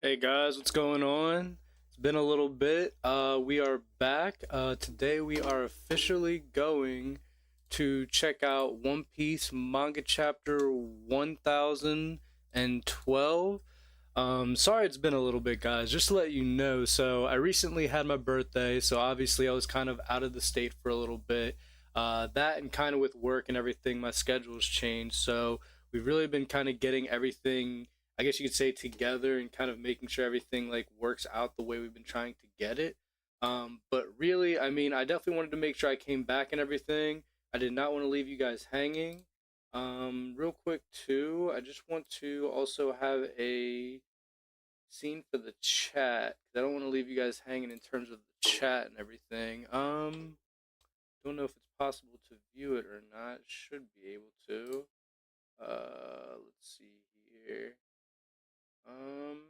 Hey guys, what's going on? It's been a little bit. We are back. Today we are officially going to check out One Piece manga chapter 1012. Sorry it's been a little bit, guys. Just to let you know, so I recently had my birthday, so obviously I was kind of out of the state for a little bit. That and kind of with work and everything, my schedule's changed. So we've really been kind of getting everything, I guess you could say, together and kind of making sure everything like works out the way we've been trying to get it. But really, I mean, I definitely wanted to make sure I came back and everything. I did not want to leave you guys hanging. Real quick too, I just want to also have a scene for the chat. 'Cause I don't want to leave you guys hanging in terms of the chat and everything. Don't know if it's possible to view it or not. Should be able to. Let's see here. Um,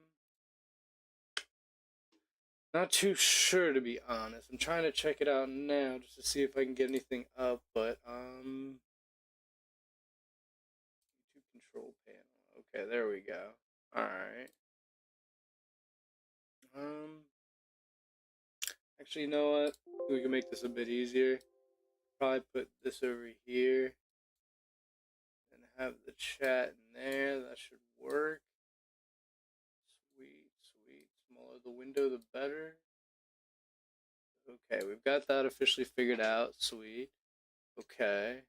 Not too sure to be honest. I'm trying to check it out now just to see if I can get anything up, but YouTube control panel. Okay, there we go. All right. Um, Actually, you know what? We can make this a bit easier. Probably put this over here and have the chat in there. That should work. Sweet, sweet. Smaller the window, the better. Okay, we've got that officially figured out. Sweet. Okay.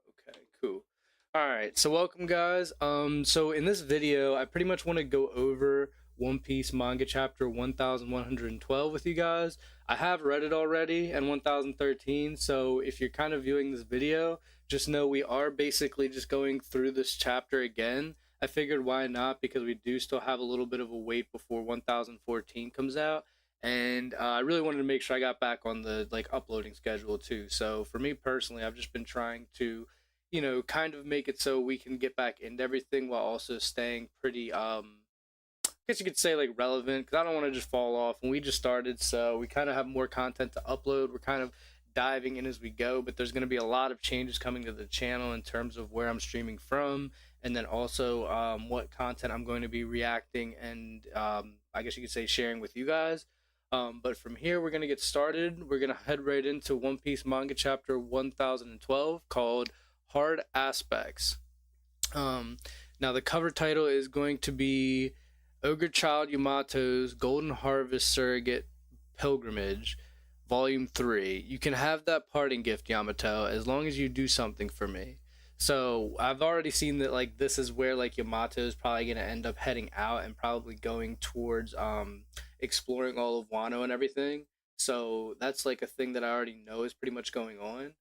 Okay, cool. All right, so welcome guys. So in this video, I pretty much want to go over One Piece manga chapter 1112 with you guys. I have read it already and 1013, so if you're kind of viewing this video, just know we are basically just going through this chapter again. I figured why not, because we do still have a little bit of a wait before 1014 comes out, and I really wanted to make sure I got back on the like uploading schedule too. So for me personally, I've just been trying to, kind of make it so we can get back into everything while also staying pretty, I guess you could say like relevant, because I don't want to just fall off. And we just started, so we kind of have more content to upload. We're kind of diving in as we go, but there's going to be a lot of changes coming to the channel in terms of where I'm streaming from, and then also what content I'm going to be reacting and I guess you could say sharing with you guys. But from here, we're going to get started. We're going to head right into One Piece manga chapter 1012 called Hard Aspects. Now, the cover title is going to be Ogre Child Yamato's Golden Harvest Surrogate Pilgrimage, Volume 3. You can have that parting gift, Yamato, as long as you do something for me. So I've already seen that like this is where like Yamato is probably gonna end up heading out and probably going towards exploring all of Wano and everything. So that's like a thing that I already know is pretty much going on.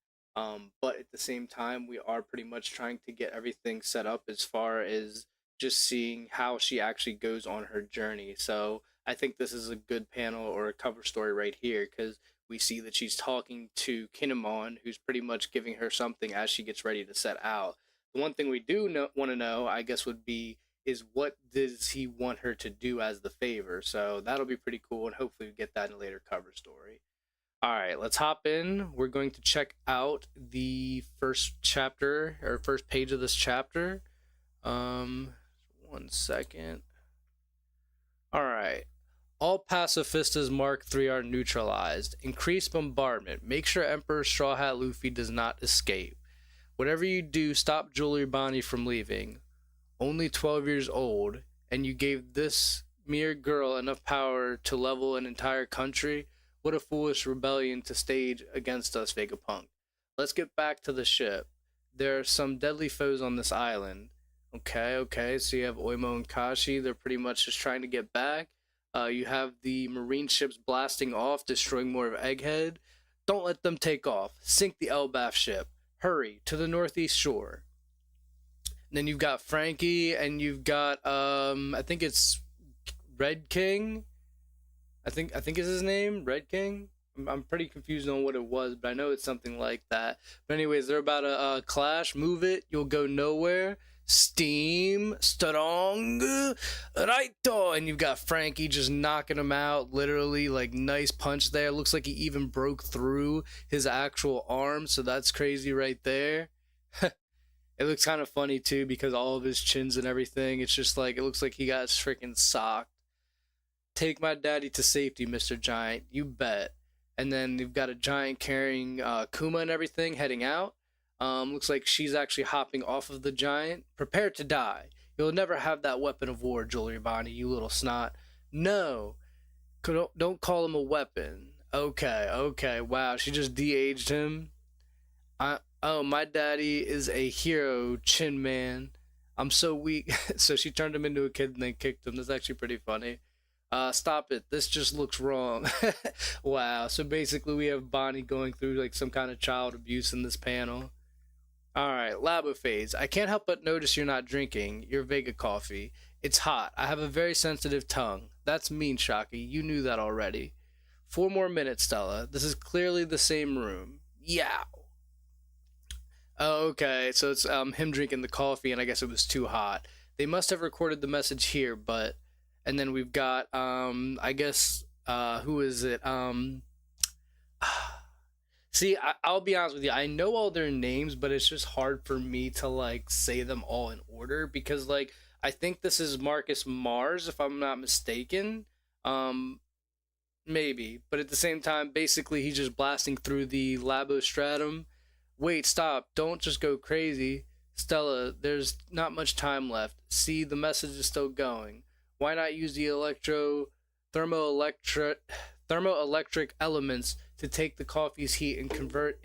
But at the same time, we are pretty much trying to get everything set up as far as just seeing how she actually goes on her journey. So I think this is a good panel or a cover story right here, because we see that she's talking to Kinemon, who's pretty much giving her something as she gets ready to set out. The one thing we do want to know, I guess, would be is what does he want her to do as the favor? So that'll be pretty cool, and hopefully we get that in a later cover story. All right, let's hop in. We're going to check out the first chapter or first page of this chapter. One second. All right. All pacifistas Mark III are neutralized. Increase bombardment. Make sure Emperor Straw Hat Luffy does not escape. Whatever you do, stop Jewelry Bonnie from leaving. Only 12 years old, and you gave this mere girl enough power to level an entire country? What a foolish rebellion to stage against us, Vegapunk. Let's get back to the ship. There are some deadly foes on this island. Okay, so you have Oimo and Kashi. They're pretty much just trying to get back. You have the marine ships blasting off, destroying more of Egghead. Don't let them take off. Sink the Elbaf ship. Hurry, to the northeast shore. And then you've got Frankie, and you've got, I think it's Red King. I think is his name, Red King. I'm pretty confused on what it was, but I know it's something like that. But anyways, they're about to clash. Move it, you'll go nowhere. Steam, strong, righto, and you've got Frankie just knocking him out. Literally, like nice punch there. Looks like he even broke through his actual arm, so that's crazy right there. It looks kind of funny too because all of his chins and everything. It's just like it looks like he got freaking socked. Take my daddy to safety, Mr. Giant. You bet. And then you've got a giant carrying Kuma and everything heading out. Looks like she's actually hopping off of the giant. Prepare to die. You'll never have that weapon of war, Jewelry Bonnie, you little snot. No. Don't call him a weapon. Okay, okay. Wow, she just de-aged him. Oh, my daddy is a hero, Chin Man. I'm so weak. So she turned him into a kid and then kicked him. That's actually pretty funny. Stop it. This just looks wrong. Wow. So basically, we have Bonnie going through like some kind of child abuse in this panel. All right, Labo phase. I can't help but notice you're not drinking your Vega coffee. It's hot. I have a very sensitive tongue. That's mean, Shocky. You knew that already. 4 more minutes, Stella. This is clearly the same room. Yeah. Oh, okay. So it's him drinking the coffee, and I guess it was too hot. They must have recorded the message here, but and then we've got I guess who is it? See, I'll be honest with you. I know all their names, but it's just hard for me to like say them all in order because like I think this is Marcus Mars if I'm not mistaken. Um Maybe, but at the same time, basically he's just blasting through the Labostratum. Wait, stop. Don't just go crazy. Stella, there's not much time left. See, the message is still going. Why not use the thermoelectric thermoelectric elements to take the coffee's heat and convert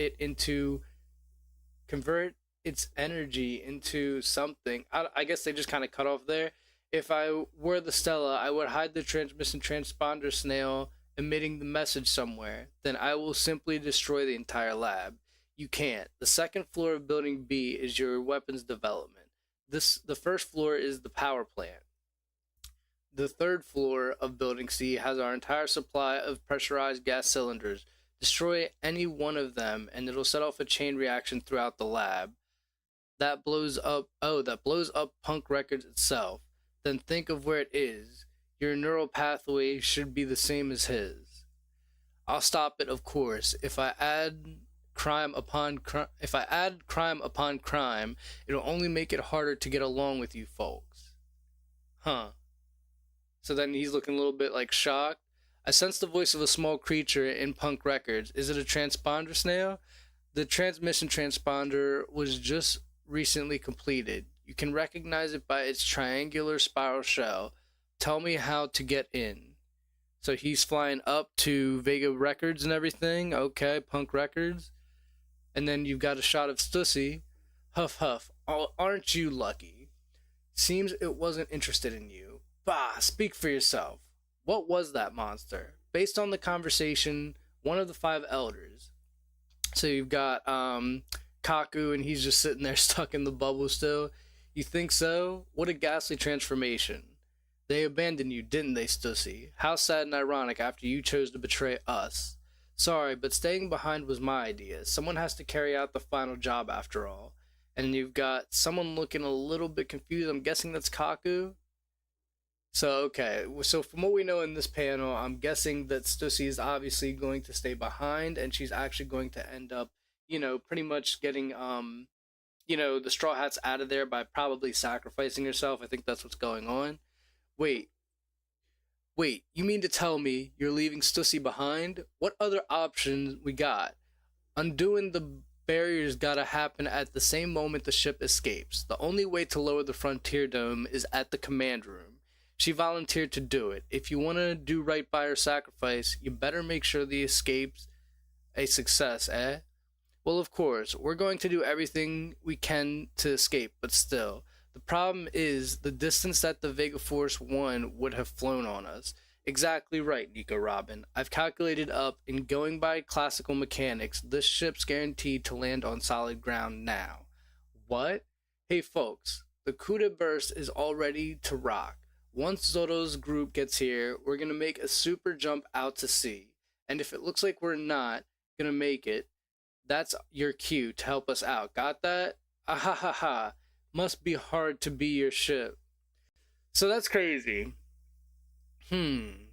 its energy into something. I guess they just kind of cut off there. If I were the Stella, I would hide the transmission transponder snail emitting the message somewhere. Then I will simply destroy the entire lab. You can't. The second floor of Building B is your weapons development. The first floor is the power plant. The third floor of Building C has our entire supply of pressurized gas cylinders. Destroy any one of them, and it'll set off a chain reaction throughout the lab. That blows up. Oh, that blows up Punk Records itself. Then think of where it is. Your neural pathway should be the same as his. I'll stop it, of course. If I add crime upon crime, it'll only make it harder to get along with you folks. Huh. So then he's looking a little bit like shocked. I sense the voice of a small creature in Punk Records. Is it a transponder snail? The transmission transponder was just recently completed. You can recognize it by its triangular spiral shell. Tell me how to get in. So he's flying up to Vega Records and everything. Okay, Punk Records. And then you've got a shot of Stussy. Huff huff. Oh, aren't you lucky? Seems it wasn't interested in you. Bah, speak for yourself. What was that monster? Based on the conversation, one of the 5 elders. So you've got Kaku, and he's just sitting there stuck in the bubble still. You think so? What a ghastly transformation. They abandoned you, didn't they, Stussy? How sad and ironic after you chose to betray us. Sorry, but staying behind was my idea. Someone has to carry out the final job after all. And you've got someone looking a little bit confused. I'm guessing that's Kaku. So, okay. So from what we know in this panel, I'm guessing that Stussy is obviously going to stay behind, and she's actually going to end up, pretty much getting, the Straw Hats out of there by probably sacrificing herself. I think that's what's going on. Wait, you mean to tell me you're leaving Stussy behind? What other options we got? Undoing the barriers gotta happen at the same moment the ship escapes. The only way to lower the Frontier Dome is at the command room. She volunteered to do it. If you want to do right by her sacrifice, you better make sure the escape's a success, eh? Well, of course, we're going to do everything we can to escape, but still. The problem is the distance that the Vega Force 1 would have flown on us. Exactly right, Nico Robin. I've calculated up, in going by classical mechanics, this ship's guaranteed to land on solid ground now. What? Hey folks, the Kuda burst is all ready to rock. Once Zoro's group gets here, we're going to make a super jump out to sea. And if it looks like we're not going to make it, that's your cue to help us out. Got that? Ahahaha. Must be hard to be your ship. So that's crazy. And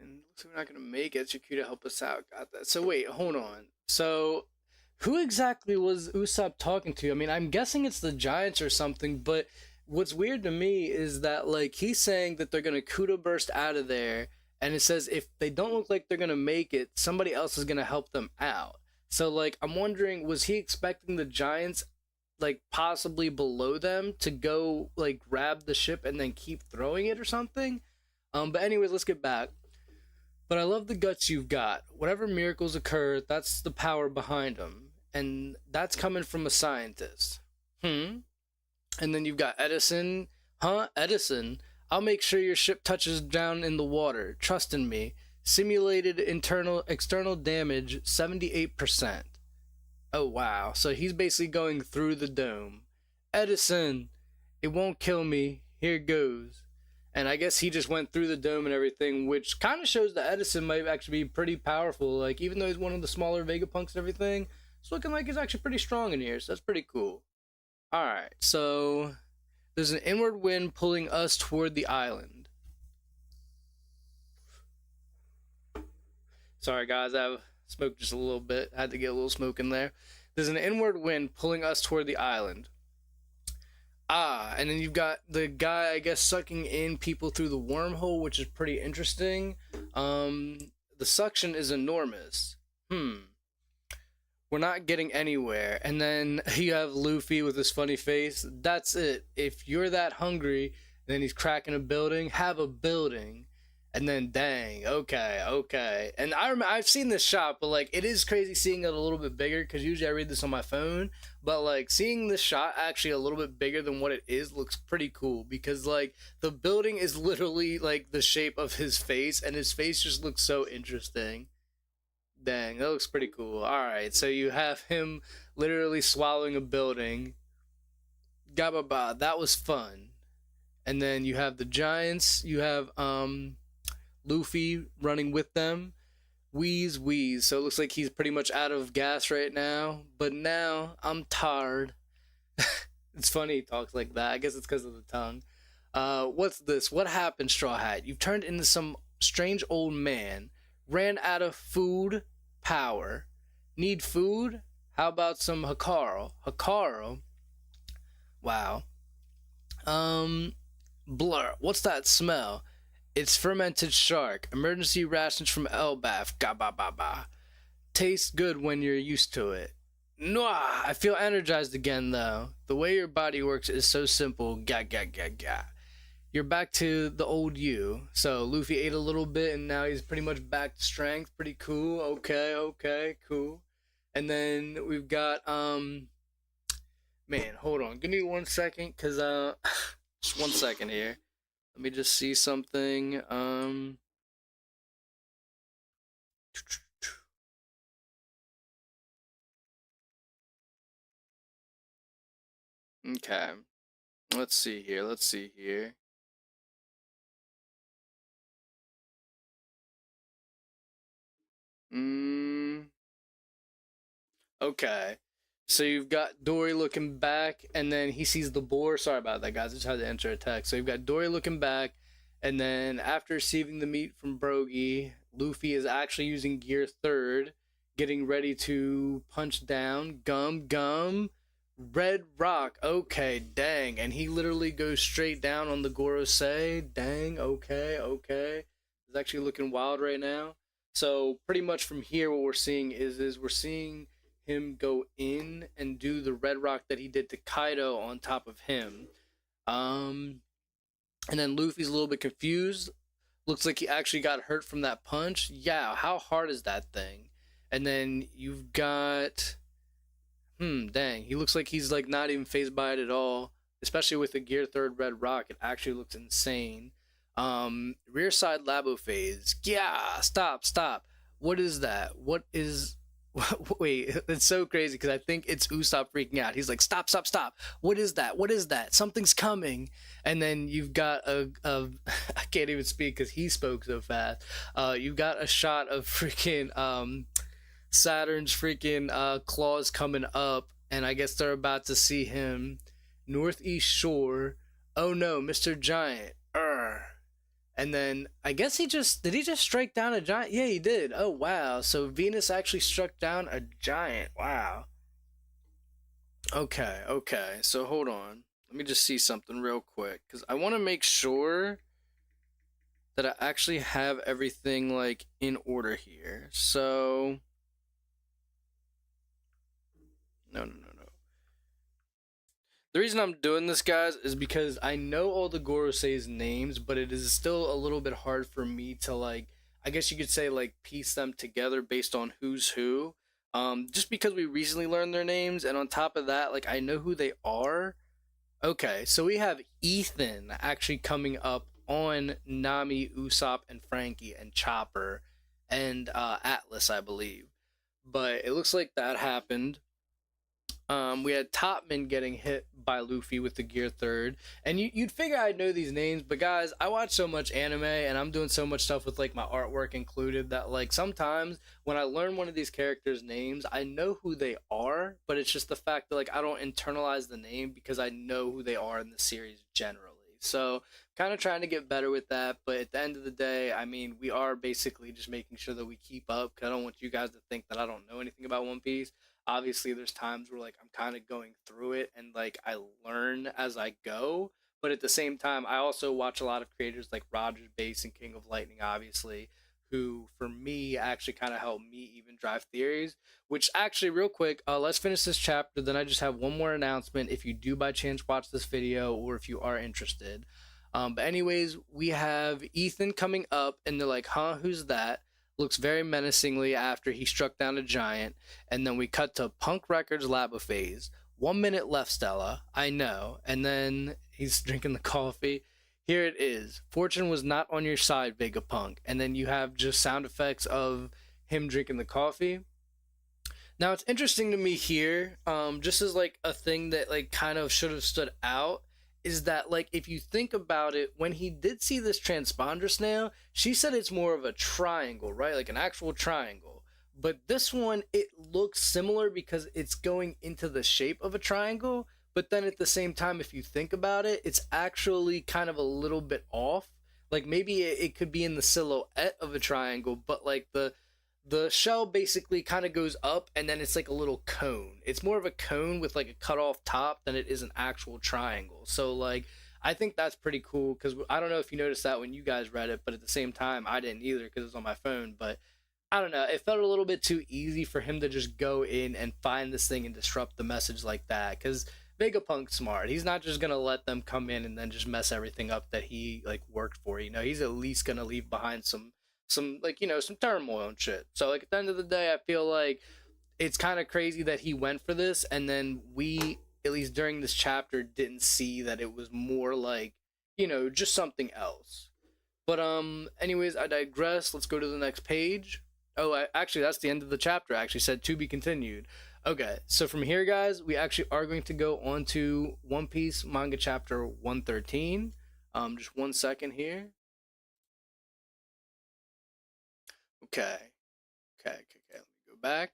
looks like we're not going to make it. It's your cue to help us out. Got that. So wait, hold on. So Who exactly was Usopp talking to? I mean, I'm guessing it's the Giants or something, but what's weird to me is that, like, he's saying that they're gonna Kudo burst out of there, and it says if they don't look like they're gonna make it, somebody else is gonna help them out. So, like, I'm wondering, was he expecting the Giants, like, possibly below them to go, like, grab the ship and then keep throwing it or something? But anyways, let's get back. But I love the guts you've got. Whatever miracles occur, that's the power behind them. And that's coming from a scientist. Hmm? And then you've got Edison. Huh? Edison? I'll make sure your ship touches down in the water. Trust in me. Simulated external damage 78%. Oh wow. So he's basically going through the dome. Edison, it won't kill me. Here goes. And I guess he just went through the dome and everything, which kind of shows that Edison might actually be pretty powerful. Like, even though he's one of the smaller Vegapunks and everything, it's looking like he's actually pretty strong in here, so that's pretty cool. Alright, so there's an inward wind pulling us toward the island. Sorry, guys, I've smoked just a little bit. I had to get a little smoke in there. There's an inward wind pulling us toward the island. Ah, and then you've got the guy, I guess, sucking in people through the wormhole, which is pretty interesting. The suction is enormous. We're not getting anywhere. And then you have Luffy with his funny face. That's it. If you're that hungry, then he's cracking a building, have a building. And then, dang, okay. And I've seen this shot, but, like, it is crazy seeing it a little bit bigger, because usually I read this on my phone. But, like, seeing this shot actually a little bit bigger than what it is looks pretty cool, because, like, the building is literally, like, the shape of his face, and his face just looks so interesting. Dang, that looks pretty cool. Alright, so you have him literally swallowing a building. Gababa, that was fun. And then you have the Giants, you have, Luffy running with them. Wheeze. So it looks like he's pretty much out of gas right now. But now I'm tired. It's funny he talks like that. I guess it's because of the tongue. What's this? What happened, Straw Hat? You've turned into some strange old man. Ran out of food, power. Need food? How about some Hikaru? Hikaru? Wow. Blur. What's that smell? It's fermented shark. Emergency rations from Elbaf. Gabababa. Tastes good when you're used to it. Mwah! I feel energized again, though. The way your body works is so simple. Ga. You're back to the old you. So Luffy ate a little bit, and now he's pretty much back to strength. Pretty cool. Okay, cool. And then we've got man, hold on. Give me 1 second, cause just 1 second here. Let me just see something. Okay. Let's see here. Okay. So you've got Dory looking back, and then he sees the boar. Sorry about that, guys. I just had to enter a text. So you've got Dory looking back, and then after receiving the meat from Brogy, Luffy is actually using Gear Third, getting ready to punch down. Gum. Red Rock. Okay, dang. And he literally goes straight down on the Gorosei. Dang, okay. It's actually looking wild right now. So pretty much from here, what we're seeing is we're seeing him go in and do the red rock that he did to Kaido on top of him. And then Luffy's a little bit confused. Looks like he actually got hurt from that punch. Yeah, how hard is that thing? And then you've got dang, he looks like he's like not even phased by it at all. Especially with the Gear Third red rock, it actually looks insane. Rear side labo phase. Yeah, stop. What is that? What is wait, it's so crazy because I think it's Usopp freaking out. He's like, stop. What is that? Something's coming. And then you've got I can't even speak because he spoke so fast. You've got a shot of freaking Saturn's freaking claws coming up, and I guess they're about to see him. Northeast shore. Oh no, Mr. Giant. And then I guess did he just strike down a giant? Yeah, he did. Oh wow. So Venus actually struck down a giant. Wow. Okay, okay. So hold on. Let me just see something real quick cuz I want to make sure that I actually have everything like in order here. So no. The reason I'm doing this, guys, is because I know all the Gorosei's names, but it is still a little bit hard for me to like. I guess you could say like piece them together based on who's who. Just because we recently learned their names, and on top of that, like I know who they are. Okay, so we have Ethan actually coming up on Nami, Usopp, and Frankie, and Chopper, and Atlas, I believe. But it looks like that happened. We had Topman getting hit by Luffy with the Gear Third, and you'd figure I'd know these names, but guys, I watch so much anime and I'm doing so much stuff with like my artwork included that like sometimes when I learn one of these characters' names, I know who they are, but it's just the fact that like I don't internalize the name because I know who they are in the series generally. So kind of trying to get better with that, but at the end of the day, I mean, we are basically just making sure that we keep up because I don't want you guys to think that I don't know anything about One Piece. Obviously there's times where like I'm kind of going through it and like I learn as I go, but at the same time I also watch a lot of creators like Rogers Base and King of Lightning, obviously, who for me actually kind of help me even drive theories. Which actually, real quick, let's finish this chapter, then I just have one more announcement if you do by chance watch this video or if you are interested. But anyways, we have Ethan coming up and they're like, huh, who's that? Looks very menacingly after he struck down a giant. And then we cut to Punk Records Labo phase. 1 minute left, Stella. I know. And then he's drinking the coffee. Here it is. Fortune was not on your side, Vegapunk. And then you have just sound effects of him drinking the coffee. Now it's interesting to me here, just as like a thing that like kind of should have stood out, is that like if you think about it, when he did see this transponder snail, she said it's more of a triangle, right? Like an actual triangle. But this one, it looks similar because it's going into the shape of a triangle. But then at the same time, if you think about it, it's actually kind of a little bit off. Like maybe it could be in the silhouette of a triangle, but like the shell basically kind of goes up and then it's like a little cone. It's more of a cone with like a cut off top than it is an actual triangle. So like I think that's pretty cool because I don't know if you noticed that when you guys read it, but at the same time I didn't either because it was on my phone. But I don't know, it felt a little bit too easy for him to just go in and find this thing and disrupt the message like that. Because Vegapunk's smart. He's not just gonna let them come in and then just mess everything up that he like worked for. You know, he's at least gonna leave behind some like some turmoil and shit. So like at the end of the day, I feel like it's kind of crazy that he went for this, and then we at least during this chapter didn't see that it was more like just something else. But anyways, I digress. Let's go to the next page. Oh, actually, that's the end of the chapter. I actually said to be continued. Okay, so from here, guys, we actually are going to go on to One Piece manga chapter 113. Just 1 second here. Okay. Okay. Let me go back.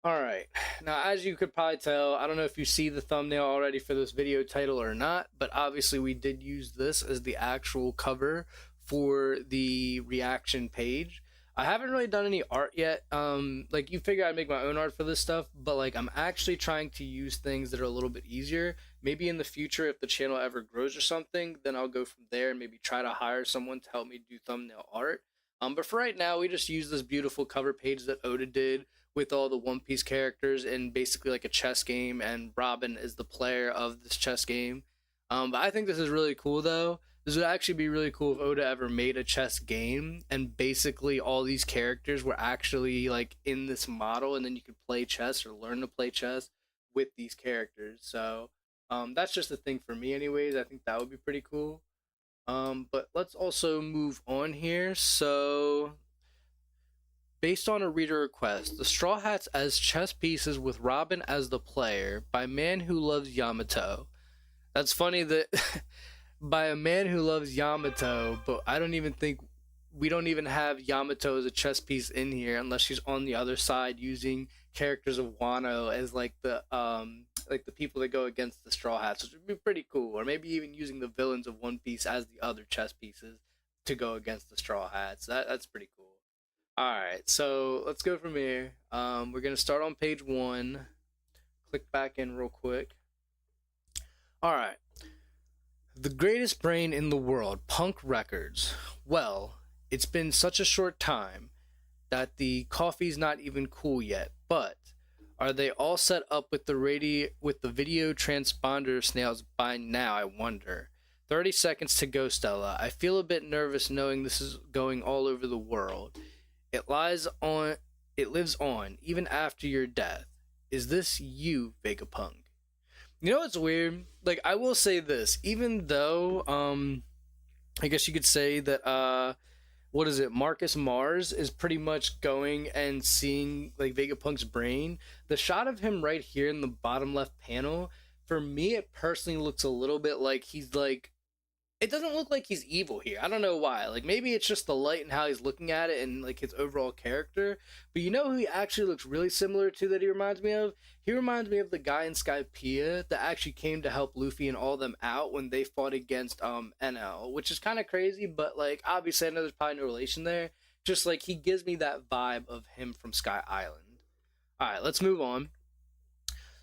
All right. Now, as you could probably tell, I don't know if you see the thumbnail already for this video title or not, but obviously we did use this as the actual cover for the reaction page. I haven't really done any art yet. Like you figure I'd make my own art for this stuff, but like I'm actually trying to use things that are a little bit easier. Maybe in the future, if the channel ever grows or something, then I'll go from there and maybe try to hire someone to help me do thumbnail art. But for right now, we just use this beautiful cover page that Oda did with all the One Piece characters and basically like a chess game, and Robin is the player of this chess game. But I think this is really cool though. This would actually be really cool if Oda ever made a chess game and basically all these characters were actually like in this model, and then you could play chess or learn to play chess with these characters. So that's just a thing for me, anyways. I think that would be pretty cool. But let's also move on here. So based on a reader request, the Straw Hats as chess pieces with Robin as the player by Man Who Loves Yamato. That's funny that by a man who loves Yamato, but I don't even think we don't even have Yamato as a chess piece in here unless she's on the other side using characters of Wano as like the people that go against the Straw Hats, which would be pretty cool. Or maybe even using the villains of One Piece as the other chess pieces. to go against the Straw Hats. That's pretty cool. All right, so let's go from here. We're gonna start on page 1. Click back in real quick. All right. The greatest brain in the world, Punk Records. Well, it's been such a short time that the coffee's not even cool yet, but are they all set up with the video transponder snails by now, I wonder? 30 seconds to go, Stella. I feel a bit nervous knowing this is going all over the world. It lives on even after your death. Is this you, Vegapunk? You know what's weird? Like, I will say this, even though I guess you could say that what is it, Marcus Mars is pretty much going and seeing like Vegapunk's brain. The shot of him right here in the bottom left panel, for me it personally looks a little bit like he's like, it doesn't look like he's evil here. I don't know why. Like, maybe it's just the light and how he's looking at it and like his overall character. But you know who he actually looks really similar to that he reminds me of? He reminds me of the guy in Skypiea that actually came to help Luffy and all them out when they fought against NL, which is kind of crazy, but like obviously I know there's probably no relation there. Just like he gives me that vibe of him from Sky Island. All right, let's move on.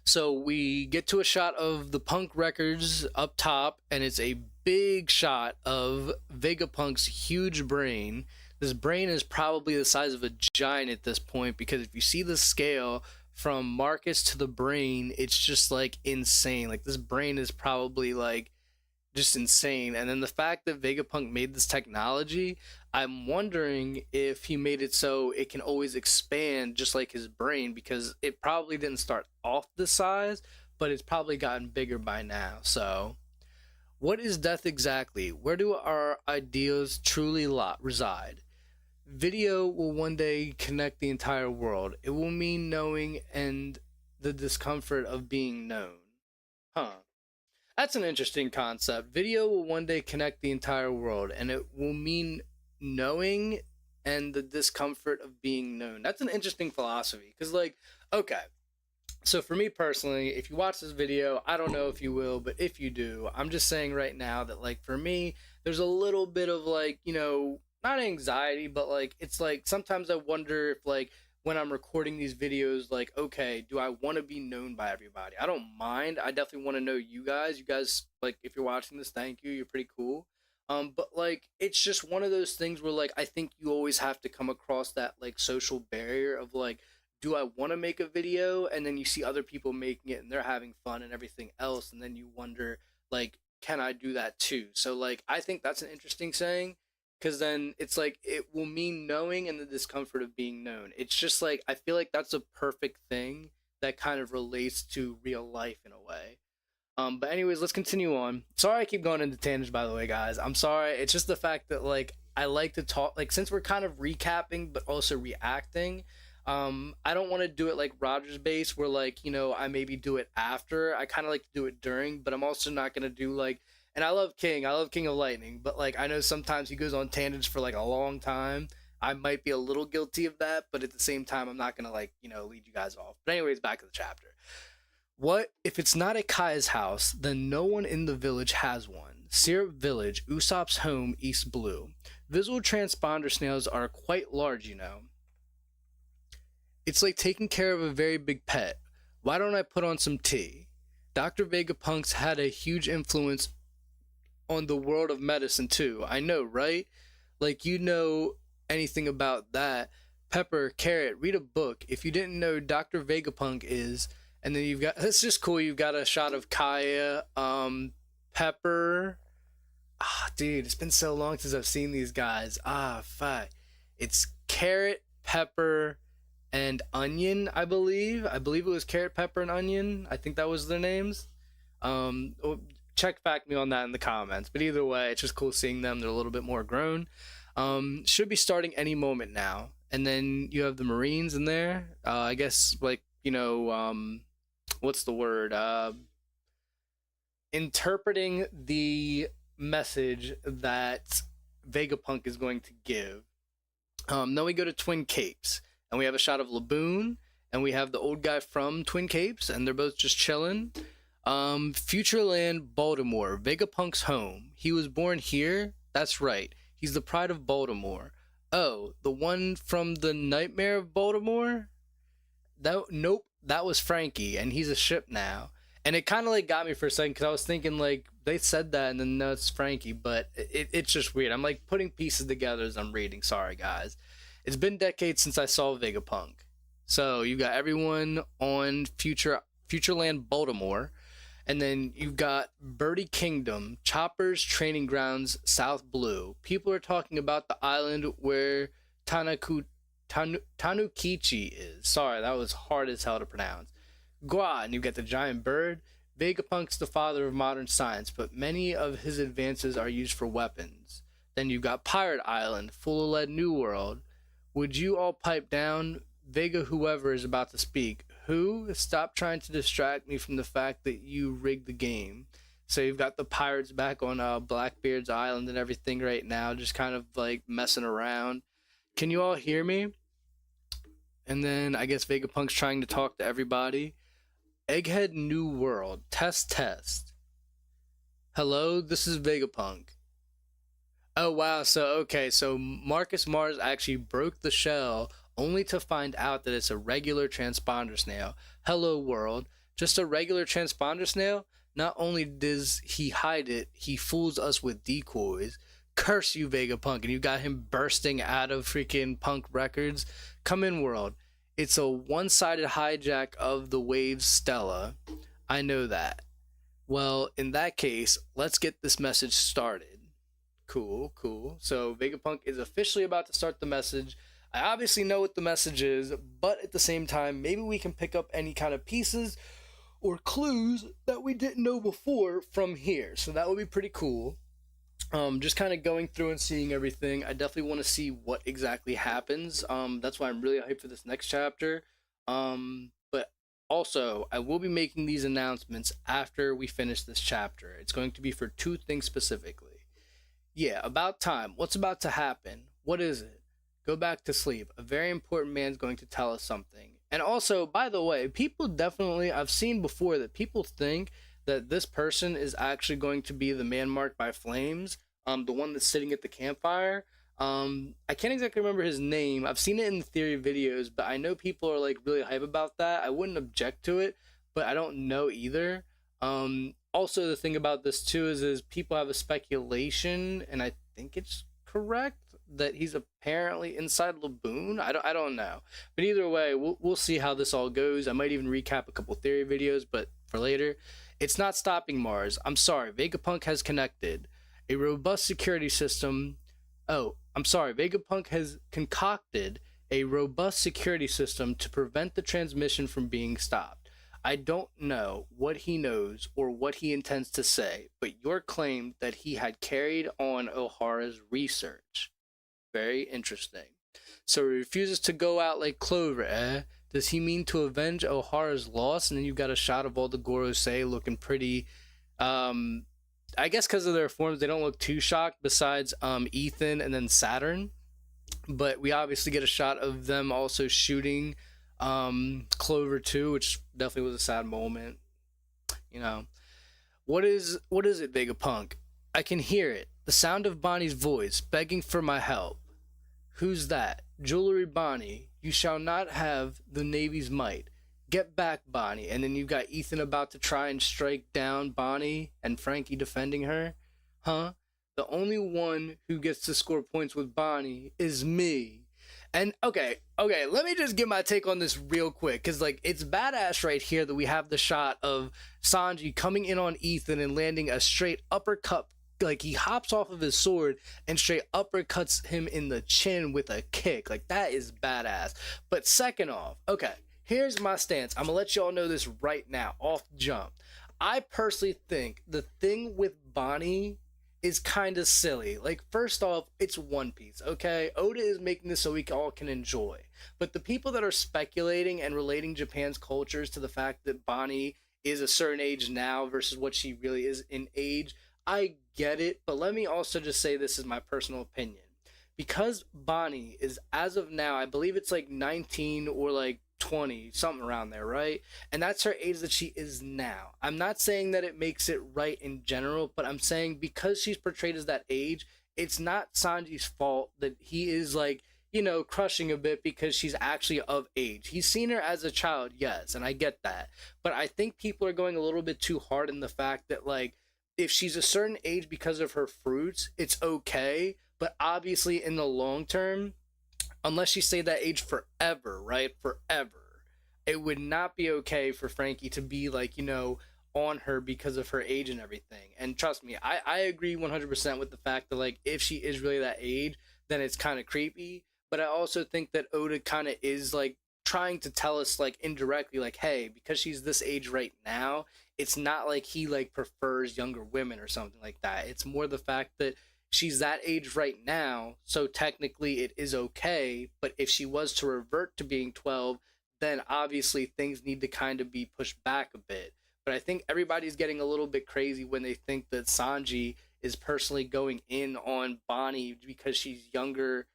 So we get to a shot of the Punk Records up top, and it's a big shot of Vegapunk's huge brain. This brain is probably the size of a giant at this point, because if you see the scale from Marcus to the brain, it's just like insane. Like, this brain is probably like just insane. And then the fact that Vegapunk made this technology, I'm wondering if he made it so it can always expand just like his brain, because it probably didn't start off this size, but it's probably gotten bigger by now. So what is death exactly? Where do our ideas truly reside? Video will one day connect the entire world. It will mean knowing and the discomfort of being known. Huh. That's an interesting concept. Video will one day connect the entire world, and it will mean knowing and the discomfort of being known. That's an interesting philosophy, because like, okay, so for me personally, if you watch this video, I don't know if you will, but if you do, I'm just saying right now that like for me, there's a little bit of like, you know, not anxiety, but like it's like sometimes I wonder if like when I'm recording these videos, like, okay, do I want to be known by everybody? I don't mind. I definitely want to know you guys. You guys, like, if you're watching this, thank you. You're pretty cool. But like, it's just one of those things where like, I think you always have to come across that like social barrier of like, do I want to make a video? And then you see other people making it and they're having fun and everything else. And then you wonder, like, can I do that too? So like, I think that's an interesting saying, because then it's like it will mean knowing and the discomfort of being known. It's just like I feel like that's a perfect thing that kind of relates to real life in a way. But anyways, let's continue on. Sorry I keep going into tangents, by the way, guys. I'm sorry. It's just the fact that like I like to talk, like, since we're kind of recapping but also reacting. I don't want to do it like Roger's base where like, you know, I maybe do it after. I kind of like to do it during, but I'm also not gonna do like, and I love King of Lightning, but like I know sometimes he goes on tangents for like a long time. I might be a little guilty of that, but at the same time I'm not gonna like, you know, lead you guys off. But anyways, back to the chapter. What if it's not at Kai's house, then no one in the village has one. Syrup Village, Usopp's home, East Blue. Visual transponder snails are quite large, you know. It's like taking care of a very big pet. Why don't I put on some tea? Dr. Vegapunk's had a huge influence on the world of medicine too. I know, right? Like, you know anything about that. Pepper, Carrot, read a book. If you didn't know, Dr. Vegapunk is, and then you've got, that's just cool. You've got a shot of Kaya, Pepper. Ah, dude, it's been so long since I've seen these guys. Ah, fuck. It's Carrot, Pepper, and Onion, I believe. I believe it was Carrot, Pepper, and Onion. I think that was their names. Check back me on that in the comments. But either way, it's just cool seeing them. They're a little bit more grown. Should be starting any moment now. And then you have the Marines in there. I guess, like, you know, what's the word? Interpreting the message that Vegapunk is going to give. Then we go to Twin Capes. And we have a shot of Laboon, and we have the old guy from Twin Capes, and they're both just chilling. Futureland, Baltimore, Vegapunk's home. He was born here? That's right. He's the pride of Baltimore. Oh, the one from the Nightmare of Baltimore? That nope, that was Frankie, and he's a ship now. And it kind of like got me for a second because I was thinking like they said that, and then no, it's Frankie, but it's just weird. I'm like putting pieces together as I'm reading. Sorry, guys. It's been decades since I saw Vegapunk. So you got everyone on Futureland Baltimore, and then you got Birdie Kingdom, Chopper's training grounds, South Blue. People are talking about the island where Tanukichi is. Sorry, that was hard as hell to pronounce. Gua, and you get the giant bird. Vegapunk's the father of modern science, but many of his advances are used for weapons. Then you've got Pirate Island, full of lead New World. Would you all pipe down? Vega whoever is about to speak. Who? Stop trying to distract me from the fact that you rigged the game. So you've got the pirates back on Blackbeard's Island and everything right now, just kind of like messing around. Can you all hear me? And then I guess Vegapunk's trying to talk to everybody. Egghead New World. Test test. Hello, this is Vegapunk. Oh wow, so Marcus Mars actually broke the shell only to find out that it's a regular transponder snail. Hello world. Just a regular transponder snail? Not only does he hide it, he fools us with decoys. Curse you, Vegapunk, and you got him bursting out of freaking Punk Records. Come in, world. It's a one-sided hijack of the Wave's Stella. I know that. Well, in that case, let's get this message started. Cool, cool. So Vegapunk is officially about to start the message. I obviously know what the message is, but at the same time, maybe we can pick up any kind of pieces or clues that we didn't know before from here. So that would be pretty cool. Just kind of going through and seeing everything. I definitely want to see what exactly happens. That's why I'm really hyped for this next chapter. But also, I will be making these announcements after we finish this chapter. It's going to be for two things specifically. Yeah, about time. What's about to happen? What is it? Go back to sleep. A very important man's going to tell us something. And also, by the way, people definitely, I've seen before that people think that this person is actually going to be the man marked by flames, the one that's sitting at the campfire. I can't exactly remember his name. I've seen it in the theory videos, but I know people are like really hype about that. I wouldn't object to it, but I don't know either. Also, the thing about this too is people have a speculation, and I think it's correct that he's apparently inside Laboon. I don't know, but either way, we'll see how this all goes. I might even recap a couple theory videos, but for later. It's not stopping Mars. I'm sorry, Vegapunk has connected a robust security system. Oh, I'm sorry, Vegapunk has concocted a robust security system to prevent the transmission from being stopped. I don't know what he knows or what he intends to say, but your claim that he had carried on O'Hara's research. Very interesting. So he refuses to go out like Clover, eh? Does he mean to avenge O'Hara's loss? And then you got a shot of all the Gorosei looking pretty. I guess because of their forms, they don't look too shocked. Besides Ethan and then Saturn, but we obviously get a shot of them also shooting Clover too, which definitely was a sad moment. You know, what is it, Vegapunk? I can hear it. The sound of Bonnie's voice begging for my help. Who's that? Jewelry Bonnie. You shall not have the Navy's might. Get back, Bonnie. And then you got Ethan about to try and strike down Bonnie and Frankie defending her. Huh? The only one who gets to score points with Bonnie is me. And okay, let me just get my take on this real quick, because like it's badass right here that we have the shot of Sanji coming in on Ethan and landing a straight uppercut. Like he hops off of his sword and straight uppercuts him in the chin with a kick. Like that is badass. But second off, okay, here's my stance. I'm gonna let y'all know this right now, off jump. I personally think the thing with Bonnie is kind of silly. Like, first off, it's One Piece, okay? Oda is making this so we all can enjoy. But the people that are speculating and relating Japan's cultures to the fact that Bonnie is a certain age now versus what she really is in age, I get it, but let me also just say this is my personal opinion. Because Bonnie is, as of now, I believe it's like 19 or like 20, something around there, right? And that's her age that she is now. I'm not saying that it makes it right in general, but I'm saying because she's portrayed as that age, it's not Sanji's fault that he is like, crushing a bit because she's actually of age. He's seen her as a child, yes, and I get that. But I think people are going a little bit too hard in the fact that, like, if she's a certain age because of her fruits, it's okay. But obviously, in the long term, unless she stayed that age forever, right? Forever, it would not be okay for Frankie to be like, on her because of her age and everything. And trust me, I agree 100% with the fact that, like, if she is really that age, then it's kind of creepy. But I also think that Oda kind of is like trying to tell us, like, indirectly, like, hey, because she's this age right now, it's not like he like prefers younger women or something like that. It's more the fact that she's that age right now, so technically it is okay. But if she was to revert to being 12, then obviously things need to kind of be pushed back a bit. But I think everybody's getting a little bit crazy when they think that Sanji is personally going in on Bonnie because she's younger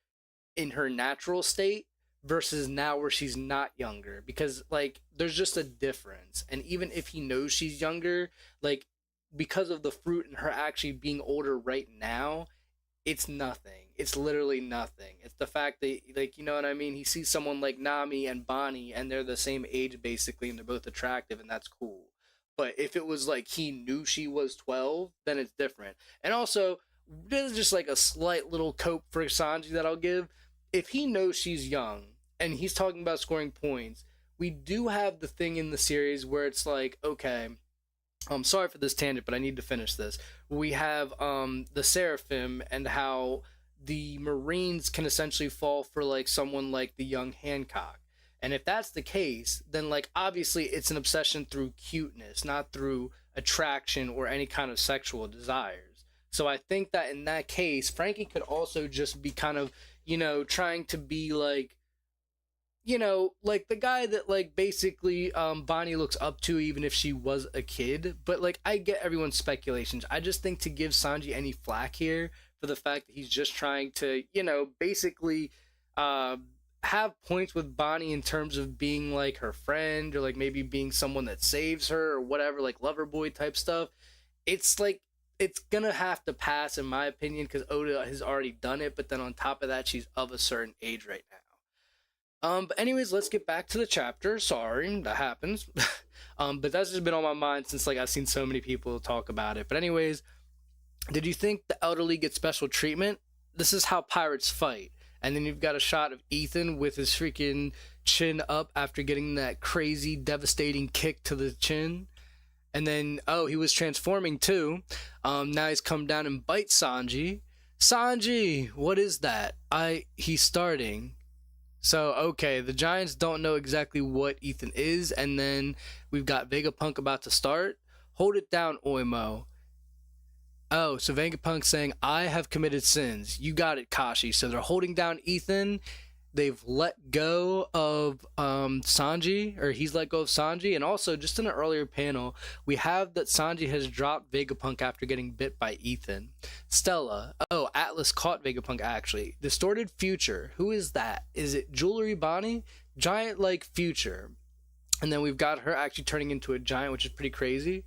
in her natural state versus now where she's not younger, because like there's just a difference. And even if he knows she's younger, like, because of the fruit and her actually being older right now, it's nothing. It's literally nothing. It's the fact that, like, you know what I mean? He sees someone like Nami and Bonnie, and they're the same age basically, and they're both attractive, and that's cool. But if it was like he knew she was 12, then it's different. And also, this is just like a slight little cope for Sanji that I'll give. If he knows she's young and he's talking about scoring points, we do have the thing in the series where it's like, okay, I'm sorry for this tangent, but I need to finish this. We have the Seraphim and how the Marines can essentially fall for like someone like the young Hancock. And if that's the case, then like obviously it's an obsession through cuteness, not through attraction or any kind of sexual desires. So I think that in that case, Frankie could also just be kind of, trying to be like, like the guy that like basically Bonnie looks up to even if she was a kid. But like I get everyone's speculations. I just think to give Sanji any flack here for the fact that he's just trying to, basically uh have points with Bonnie in terms of being like her friend, or like maybe being someone that saves her or whatever, like lover boy type stuff. It's like it's gonna have to pass in my opinion because Oda has already done it. But then on top of that, she's of a certain age right now. But anyways, let's get back to the chapter. Sorry, that happens. But that's just been on my mind since like I've seen so many people talk about it. But anyways, did you think the elderly get special treatment? This is how pirates fight. And then you've got a shot of Ethan with his freaking chin up after getting that crazy, devastating kick to the chin. And then, oh, he was transforming too. Now he's come down and bites Sanji. Sanji, what is that? He's starting. So, okay, the Giants don't know exactly what Ethan is, and then we've got Vegapunk about to start. Hold it down, Oimo. Oh, so Vegapunk's saying, I have committed sins. You got it, Kashi. So they're holding down Ethan. They've let go of Sanji, or he's let go of Sanji. And also, just in an earlier panel, we have that Sanji has dropped Vegapunk after getting bit by Ethan. Stella. Oh, Atlas caught Vegapunk, actually. Distorted Future. Who is that? Is it Jewelry Bonnie? Giant-like Future. And then we've got her actually turning into a giant, which is pretty crazy.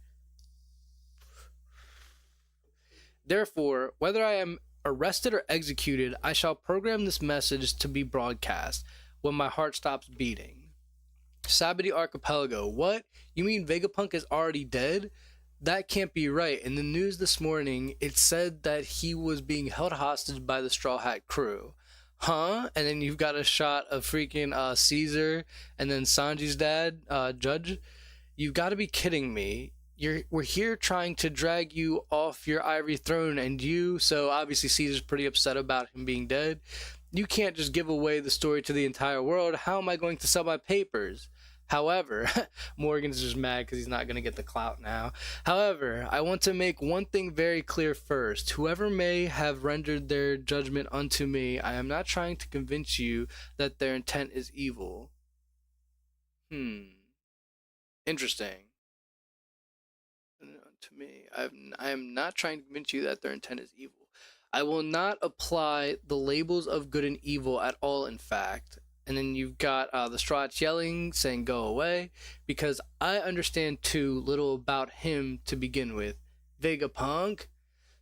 Therefore, whether I am arrested or executed, I shall program this message to be broadcast when my heart stops beating. Sabity Archipelago. What? You mean Vegapunk is already dead? That can't be right. In the news this morning, it said that he was being held hostage by the Straw Hat crew. Huh? And then you've got a shot of freaking Caesar and then Sanji's dad, Judge. You've got to be kidding me. We're here trying to drag you off your ivory throne, and so obviously Caesar's pretty upset about him being dead. You can't just give away the story to the entire world. How am I going to sell my papers? However, Morgan's just mad because he's not going to get the clout now. However, I want to make one thing very clear first. Whoever may have rendered their judgment unto me, I am not trying to convince you that their intent is evil. Interesting. To me, I am not trying to convince you that their intent is evil. I will not apply the labels of good and evil at all, in fact. And then you've got the Straw Hats yelling, saying go away, because I understand too little about him to begin with. Vegapunk.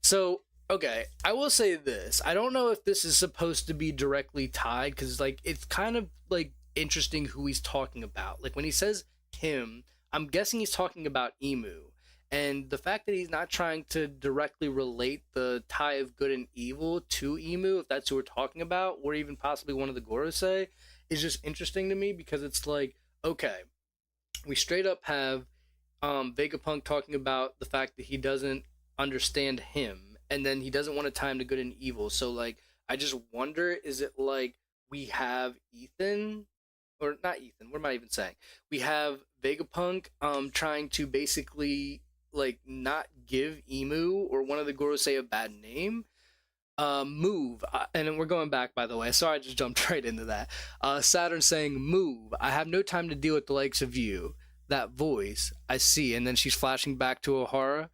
So Okay, I will say this. I don't know if this is supposed to be directly tied because, like, it's kind of like interesting who he's talking about. Like, when he says him, I'm guessing he's talking about Emu. And the fact that he's not trying to directly relate the tie of good and evil to Emu, if that's who we're talking about, or even possibly one of the Gorosei, is just interesting to me because it's like, okay, we straight up have Vegapunk talking about the fact that he doesn't understand him, and then he doesn't want to tie him to good and evil. So like, I just wonder, is it like we have Ethan, or not Ethan? What am I even saying? We have Vegapunk trying to basically like not give Emu or one of the Gorosei a bad name. Move, and then we're going back, by the way. Sorry, I just jumped right into that. Saturn saying, "Move. I have no time to deal with the likes of you." That voice, I see, and then she's flashing back to O'Hara.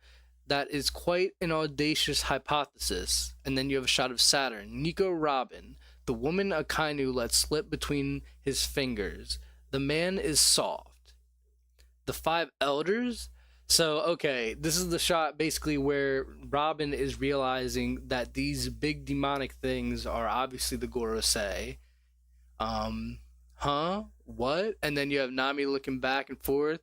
That is quite an audacious hypothesis. And then you have a shot of Saturn, Nico Robin, the woman Akainu let slip between his fingers. The man is soft. The five elders. So okay, this is the shot basically where Robin is realizing that these big demonic things are obviously the Gorosei. Huh? What? And then you have Nami looking back and forth.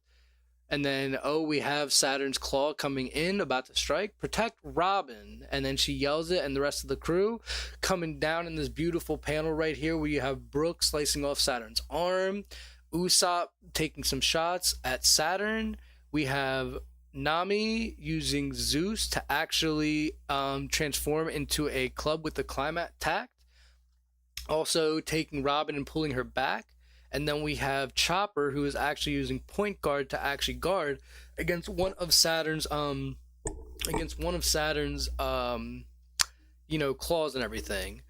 And then, oh, we have Saturn's claw coming in, about to strike. Protect Robin. And then she yells it, and the rest of the crew coming down in this beautiful panel right here where you have Brooke slicing off Saturn's arm, Usopp taking some shots at Saturn. We have Nami using Zeus to actually transform into a club with the climate tact, also taking Robin and pulling her back. And then we have Chopper, who is actually using Point Guard to actually guard against one of Saturn's claws and everything.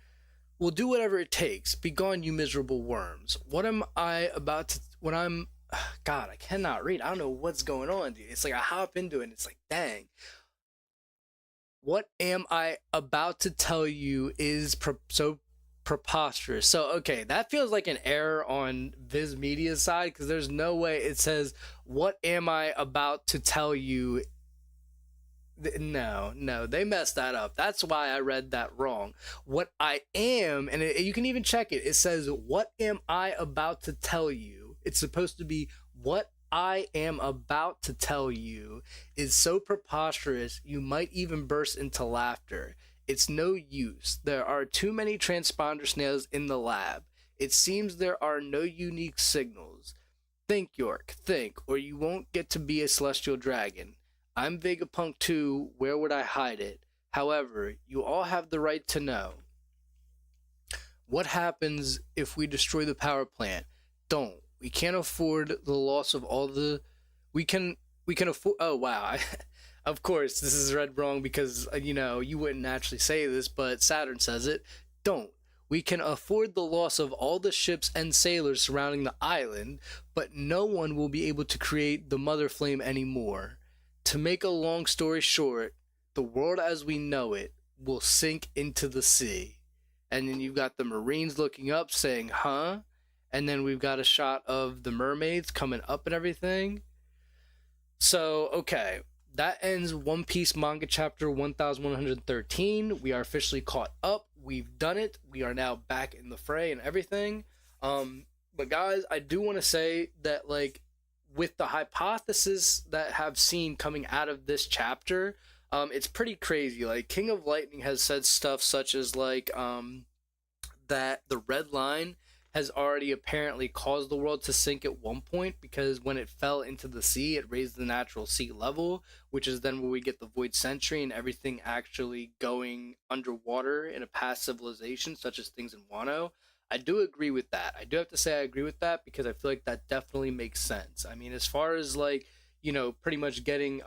We'll do whatever it takes. Be gone, you miserable worms. What am I about to when I'm God, I cannot read. I don't know what's going on, dude. It's like I hop into it and it's like, dang. What am I about to tell you is so preposterous. So, okay, that feels like an error on Viz Media's side because there's no way it says, "What am I about to tell you?" No, they messed that up. That's why I read that wrong. What I am, and you can even check it, it says, "What am I about to tell you?" It's supposed to be, "What I am about to tell you is so preposterous you might even burst into laughter. It's no use. There are too many transponder snails in the lab. It seems there are no unique signals. Think, York, think, or you won't get to be a celestial dragon. I'm Vegapunk too. Where would I hide it? However, you all have the right to know. What happens if we destroy the power plant? Don't. We can't afford the loss of all the. We can afford. Oh wow. Of course, this is read wrong because you wouldn't actually say this, but Saturn says it. Don't. We can afford the loss of all the ships and sailors surrounding the island, but no one will be able to create the Mother Flame anymore. To make a long story short, the world as we know it will sink into the sea. And then you've got the Marines looking up saying, huh? And then we've got a shot of the mermaids coming up and everything. So, okay. That ends One Piece manga chapter 1113. We are officially caught up. We've done it. We are now back in the fray and everything. But guys, I do want to say that, like, with the hypothesis that have seen coming out of this chapter, it's pretty crazy. Like, King of Lightning has said stuff such as like that the red line has already apparently caused the world to sink at one point because when it fell into the sea, it raised the natural sea level, which is then where we get the Void Century and everything actually going underwater in a past civilization, such as things in Wano. I do agree with that. I do have to say I agree with that because I feel like that definitely makes sense. I mean, as far as like, pretty much getting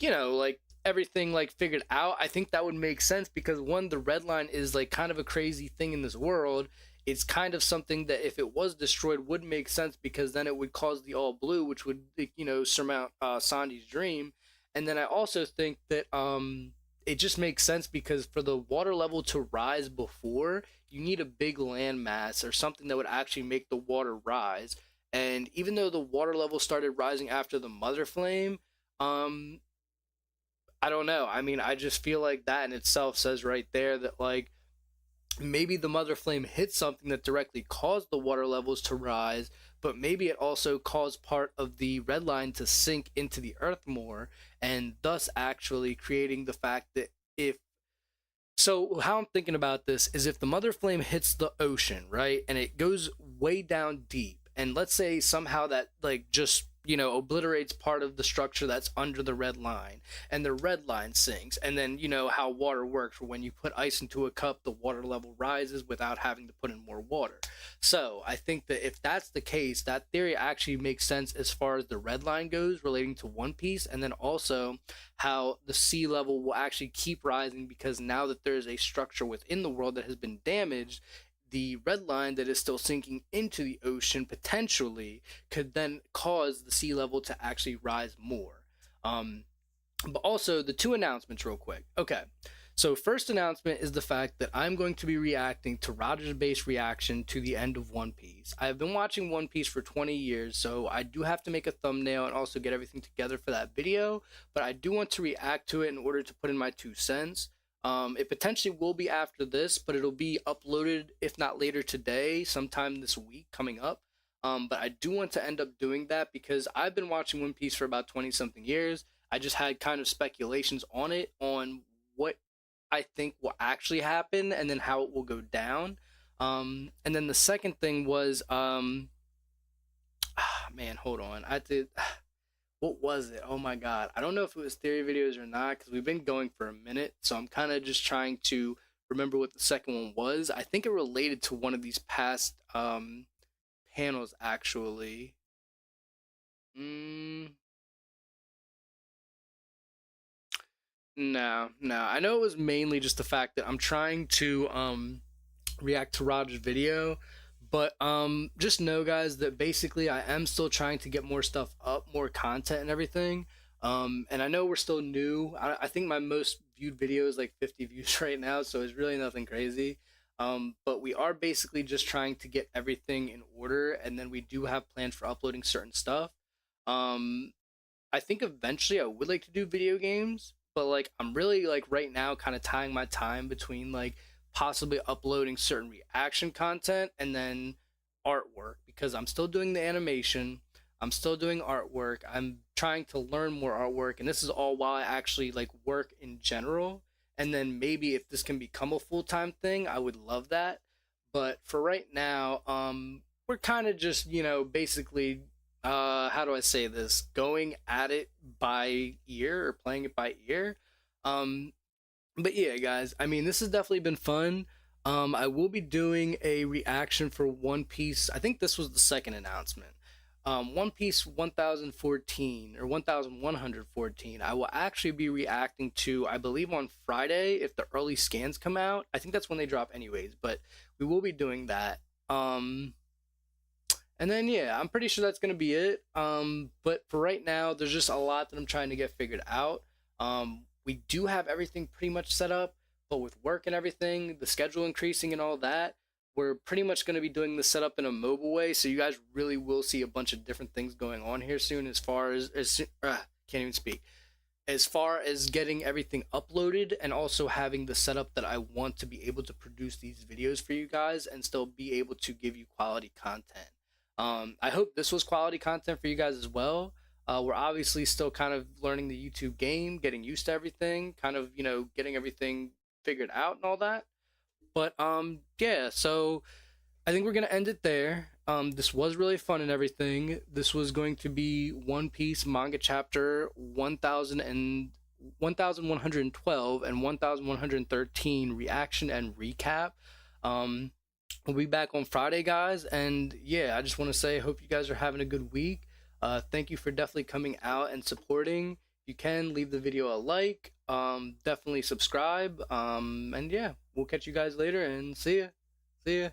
like everything like figured out, I think that would make sense because one, the red line is like kind of a crazy thing in this world. It's kind of something that if it was destroyed would make sense because then it would cause the all blue, which would surmount Sanji's dream. And then I also think that it just makes sense because for the water level to rise before, you need a big land mass or something that would actually make the water rise. And even though the water level started rising after the Mother Flame, I don't know. I mean, I just feel like that in itself says right there that like maybe the mother flame hit something that directly caused the water levels to rise, but maybe it also caused part of the red line to sink into the earth more, and thus actually creating the fact that if so, how I'm thinking about this is if the mother flame hits the ocean, right, and it goes way down deep, and let's say somehow that like just obliterates part of the structure that's under the red line, and the red line sinks, and then you know how water works, where when you put ice into a cup, the water level rises without having to put in more water. So I think that if that's the case, that theory actually makes sense as far as the red line goes relating to One Piece, and then also how the sea level will actually keep rising because now that there's a structure within the world that has been damaged, the red line that is still sinking into the ocean potentially could then cause the sea level to actually rise more. But also the two announcements, real quick. Okay. So, first announcement is the fact that I'm going to be reacting to Roger's base reaction to the end of One Piece. I have been watching One Piece for 20 years, so I do have to make a thumbnail and also get everything together for that video, but I do want to react to it in order to put in my 2 cents. It potentially will be after this, but it'll be uploaded, if not later today, sometime this week coming up. But I do want to end up doing that because I've been watching One Piece for about 20 something years. I just had kind of speculations on it, on what I think will actually happen and then how it will go down. And then the second thing was, man, hold on. I did, what was it? Oh my God. I don't know if it was theory videos or not because we've been going for a minute. So I'm kind of just trying to remember what the second one was. I think it related to one of these past panels, actually. Mm, no, no. I know it was mainly just the fact that I'm trying to react to Roger's video. But just know, guys, that basically I am still trying to get more stuff up, more content and everything. And I know we're still new. I think my most viewed video is like 50 views right now, so it's really nothing crazy. But we are basically just trying to get everything in order, and then we do have plans for uploading certain stuff. Um, I think eventually I would like to do video games, but like I'm really like right now kind of tying my time between like possibly uploading certain reaction content and then artwork because I'm still doing the animation, I'm still doing artwork, I'm trying to learn more artwork, and this is all while I actually like work in general. And then maybe if this can become a full-time thing, I would love that. But for right now, we're kind of just, basically how do I say this? Going at it by ear or playing it by ear. Um, but yeah, guys, I mean, this has definitely been fun. I will be doing a reaction for One Piece. I think this was the second announcement. One Piece 1014 or 1114. I will actually be reacting to, I believe, on Friday if the early scans come out. I think that's when they drop, anyways. But we will be doing that. And then yeah, I'm pretty sure that's gonna be it. But for right now, there's just a lot that I'm trying to get figured out. We do have everything pretty much set up, but with work and everything, the schedule increasing and all that, we're pretty much going to be doing the setup in a mobile way. So you guys really will see a bunch of different things going on here soon. As far as can't even speak. As far as getting everything uploaded and also having the setup that I want to be able to produce these videos for you guys and still be able to give you quality content. I hope this was quality content for you guys as well. We're obviously still kind of learning the YouTube game, getting used to everything, kind of, getting everything figured out and all that. But yeah, so I think we're gonna end it there. This was really fun and everything. This was going to be One Piece manga chapter 1112 and 1113 reaction and recap. We'll be back on Friday, guys, and yeah, I just want to say, I hope you guys are having a good week. Thank you for definitely coming out and supporting. If you can, leave the video a like. Definitely subscribe. And yeah, we'll catch you guys later and see ya. See ya.